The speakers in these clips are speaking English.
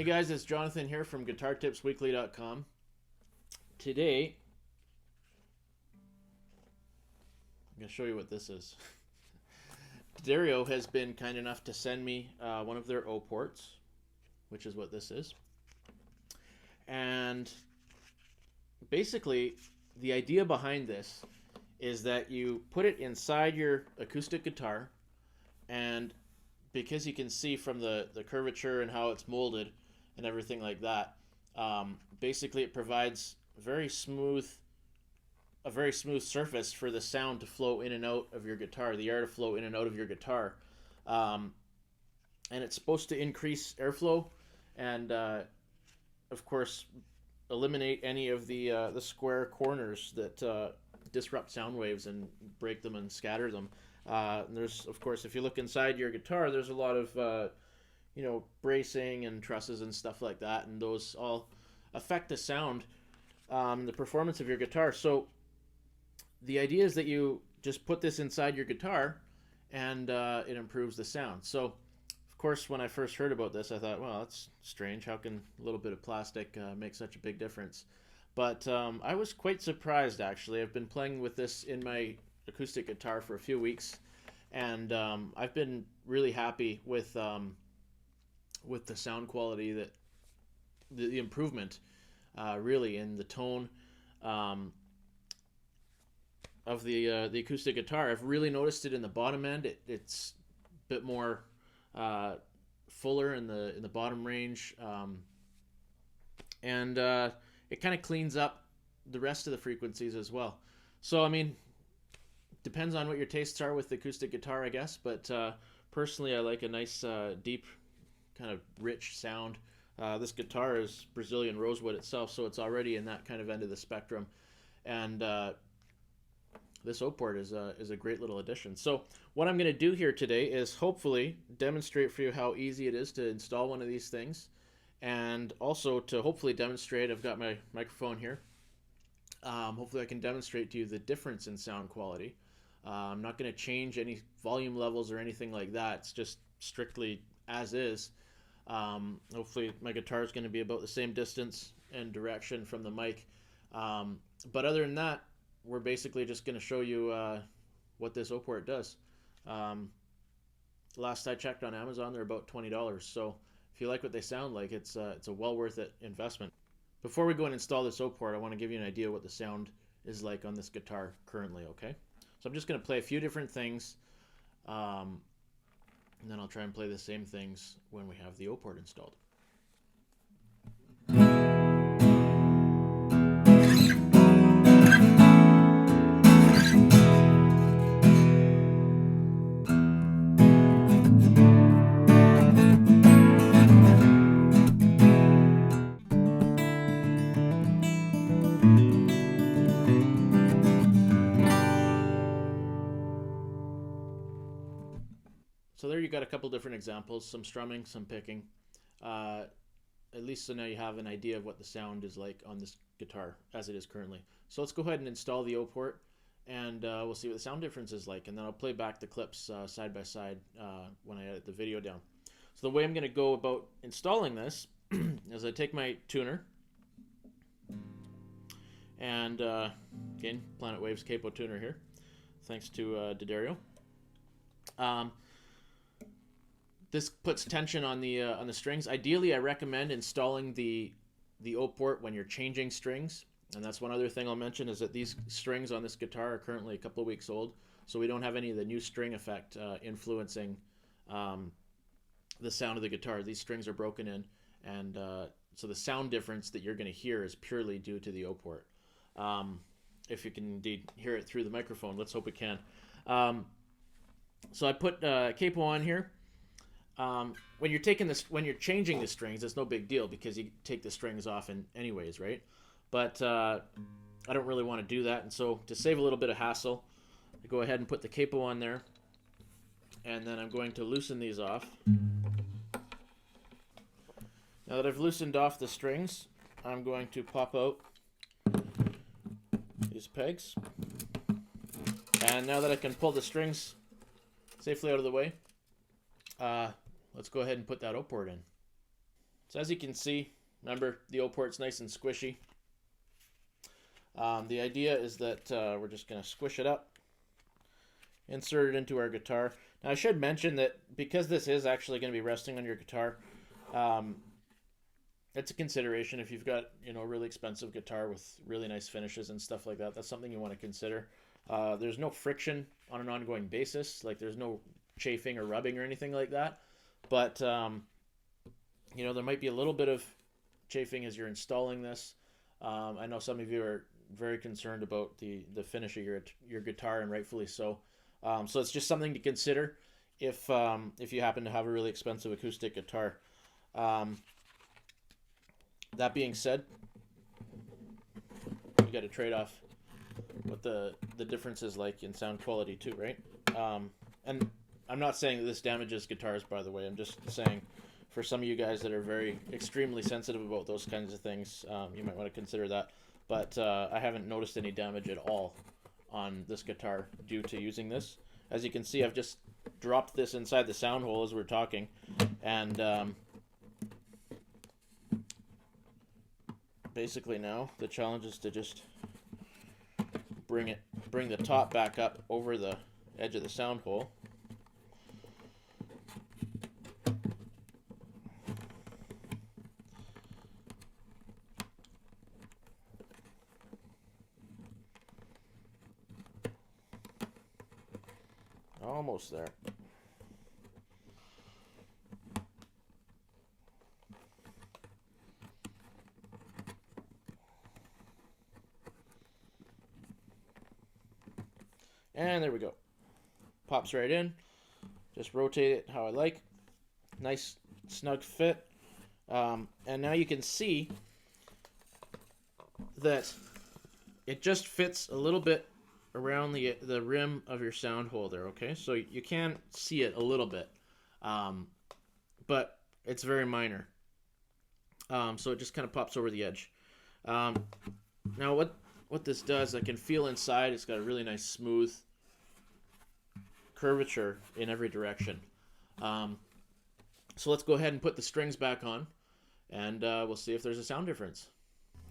Hey guys, it's Jonathan here from PlayGuitar.com. Today, I'm going to show you what this is. Dario has been kind enough to send me one of their O ports, which is what this is. And basically, the idea behind this is that you put it inside your acoustic guitar, and because you can see from the curvature and how it's molded and everything like that, basically it provides a very smooth surface for the sound to flow in and out of your guitar, the air to flow in and out of your guitar. And it's supposed to increase airflow and, of course, eliminate any of the square corners that disrupt sound waves and break them and scatter them. And there's, of course, if you look inside your guitar, there's a lot of bracing and trusses and stuff like that, and those all affect the sound, the performance of your guitar. So the idea is that you just put this inside your guitar, and it improves the sound. So, of course, when I first heard about this, I thought, well, that's strange. How can a little bit of plastic make such a big difference? But I was quite surprised, actually. I've been playing with this in my acoustic guitar for a few weeks, and I've been really happy with the sound quality, that the improvement really in the tone of the acoustic guitar. I've really noticed it in the bottom end. It's a bit more fuller in the bottom range, and it kind of cleans up the rest of the frequencies as well. So I mean, depends on what your tastes are with the acoustic guitar, I guess, but personally I like a nice deep kind of rich sound. This guitar is Brazilian rosewood itself, so it's already in that kind of end of the spectrum, and this O port is a great little addition. So what I'm going to do here today is hopefully demonstrate for you how easy it is to install one of these things, and also to hopefully demonstrate, I've got my microphone here, hopefully I can demonstrate to you the difference in sound quality. I'm not going to change any volume levels or anything like that. It's just strictly as is. Hopefully my guitar is going to be about the same distance and direction from the mic. But other than that, we're basically just going to show you what this O port does. Last I checked on Amazon, they're about $20. So if you like what they sound like, it's a well worth it investment. Before we go and install this O port, I want to give you an idea what the sound is like on this guitar currently, okay? So I'm just going to play a few different things, and then I'll try and play the same things when we have the O port installed. So there you got a couple different examples, some strumming, some picking. At least so now you have an idea of what the sound is like on this guitar as it is currently. So let's go ahead and install the O port, and we'll see what the sound difference is like, and then I'll play back the clips side by side when I edit the video down. So the way I'm going to go about installing this is I take my tuner, and again, Planet Waves Capo tuner here, thanks to Dario. This puts tension on the strings. Ideally, I recommend installing the O port when you're changing strings. And that's one other thing I'll mention, is that these strings on this guitar are currently a couple of weeks old, so we don't have any of the new string effect influencing the sound of the guitar. These strings are broken in, and so the sound difference that you're going to hear is purely due to the O port. If you can indeed hear it through the microphone, let's hope it can. So I put capo on here. When you're changing the strings, it's no big deal because you take the strings off anyways, right? But I don't really want to do that, and so to save a little bit of hassle, I go ahead and put the capo on there, and then I'm going to loosen these off. Now that I've loosened off the strings, I'm going to pop out these pegs, and now that I can pull the strings safely out of the way, let's go ahead and put that O port in. So as you can see, remember the O port's nice and squishy. The idea is that we're just going to squish it up, insert it into our guitar. Now I should mention that because this is actually going to be resting on your guitar, it's a consideration if you've got, you know, a really expensive guitar with really nice finishes and stuff like that. That's something you want to consider. There's no friction on an ongoing basis, like there's no chafing or rubbing or anything like that. But you know, there might be a little bit of chafing as you're installing this. I know some of you are very concerned about the finish of your guitar, and rightfully so. So it's just something to consider if you happen to have a really expensive acoustic guitar. That being said, you got to trade off what the difference is like in sound quality too, right? And I'm not saying that this damages guitars, by the way. I'm just saying for some of you guys that are very extremely sensitive about those kinds of things, you might want to consider that. But I haven't noticed any damage at all on this guitar due to using this. As you can see, I've just dropped this inside the sound hole as we're talking, and basically now the challenge is to just bring the top back up over the edge of the sound hole. Almost there. And there we go. Pops right in. Just rotate it how I like. Nice snug fit. And now you can see that it just fits a little bit around the rim of your sound hole there, okay? So you can see it a little bit, but it's very minor. So it just kind of pops over the edge. Now what this does, I can feel inside, it's got a really nice smooth curvature in every direction. So let's go ahead and put the strings back on, and we'll see if there's a sound difference.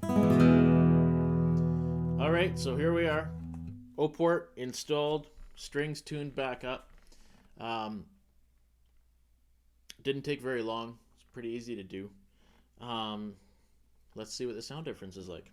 All right, so here we are. O-port installed, strings tuned back up. Didn't take very long. It's pretty easy to do. Let's see what the sound difference is like.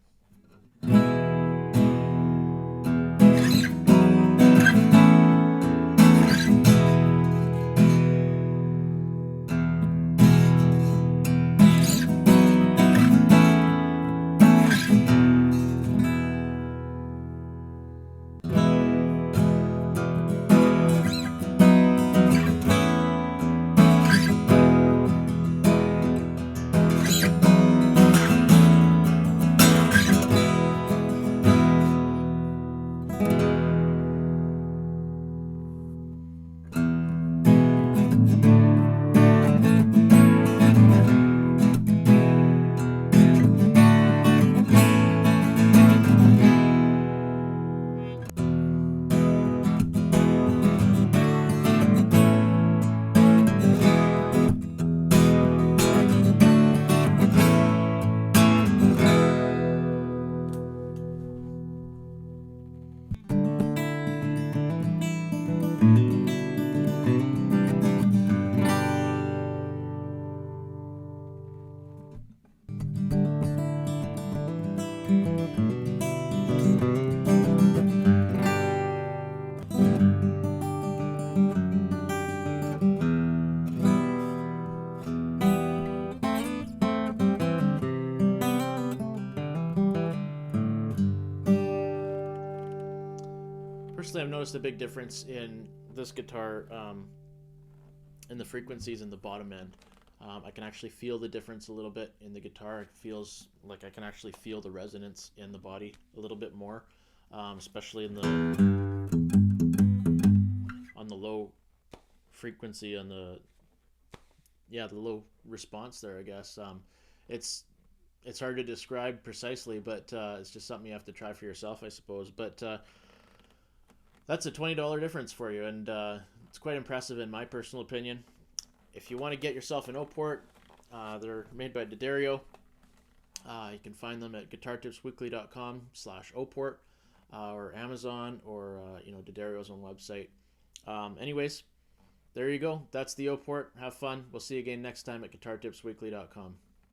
Personally, I've noticed a big difference in this guitar in the frequencies in the bottom end. I can actually feel the difference a little bit in the guitar. It feels like I can actually feel the resonance in the body a little bit more, especially in on the low frequency, on the low response there, I guess. It's hard to describe precisely, but it's just something you have to try for yourself, I suppose. But that's a $20 difference for you, and it's quite impressive in my personal opinion. If you want to get yourself an O-port, They're made by D'Addario. You can find them at guitartipsweekly.com/oport, or Amazon, or D'Addario's own website. Anyways, there you go. That's the Oport. Have fun. We'll see you again next time at guitartipsweekly.com.